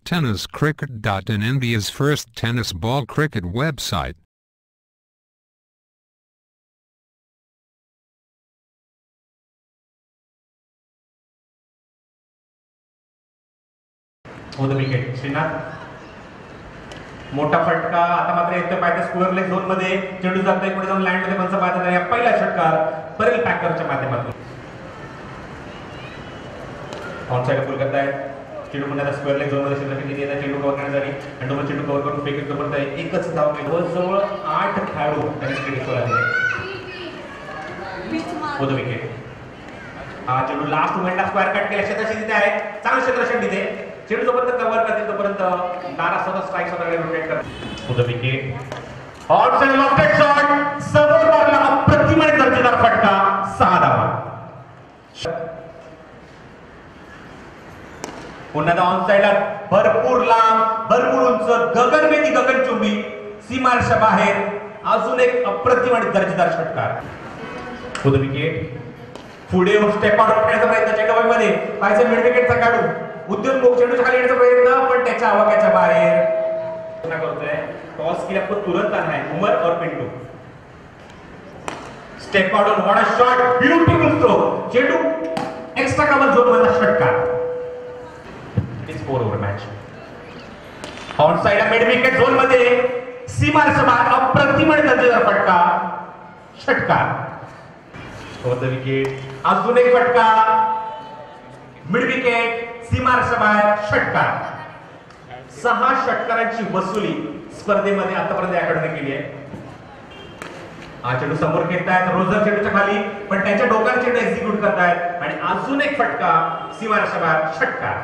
Tenniscricket.in, India's first tennis ball cricket website. On the wicket, Srinath. मोठा फटका आता मात्र येतोय पायथ्या स्क्वेअरलेस झोन मध्ये. चेंडू जातोय पुढे जाऊन लँड मध्ये पंच पाहतात आणि पहिला षटकार परेल पॅकरच्या माध्यमातून. ऑन साइड फुल करताय. चेंडू पुन्हा स्क्वेअरलेस झोन मध्ये शिल्लक किती येतात. चेंडू कव्हर करण्यासाठी आणि डबल चेंडू कव्हर करून फेक करत आहे. एकच धाव केली. जवळ 8 खेळाडू त्यांनी क्रिकेटवर आले. On the wicket. हा चेंडू लास्ट मोमेंटला स्क्वेअर कट केला. क्षेत्ररक्षण तिथे आहे. चांगलं क्षेत्ररक्षण तिथे. चेंडू जोपर्यंत कव्हर करतील तोपर्यंत नारा स्वतः स्ट्राइक स्वतःकडे रोटेट करतात. On the wicket. On side lofted shot. समोर मारला अप्रतिम आणि दर्जेदार फटका. 6 धावा. पुन्हा ऑन साइडला भरपूर लांब भरपूर उंच गगनभेदी गगनचुंबी सीमारेषा बाहेर अजून एक अप्रतिम आणि दर्जेदार षटकार. On the wicket. पुढे स्टेप आउट करण्याचा प्रयत्न चेंडूमध्ये पायचा मिड विकेटचा काढू उद्योन्मुख चेंडूच्या खाली येण्याचा प्रयत्न पण त्याच्या आवाक्याच्या बाहेर करतोय. टॉस केला तो तुरंत आला आहे उमर और Pintu. Step out what a shot beautiful throw. चेंडू एक्स्ट्रा कव्हर झोन मधला षटकार. It's 4 over match. On side mid wicket zone मध्ये सीमारेषा बाहेर अप्रतिम आणि दर्जेदार फटका षटकार. On the wicket. अजून एक फटका. मिड विकेट सीमारेषा बाहेर षटकार. 6 षटकारांची वसुली स्पर्धेमध्ये आतापर्यंत याकडे केली आहे. हा चेंडू समोर घेतायत रोजर चेंडूच्या खाली पण त्यांच्या डोक्याने चेंडू एक्झिक्यूट करतायत आणि अजून एक फटका सीमारेषा बाहेर षटकार.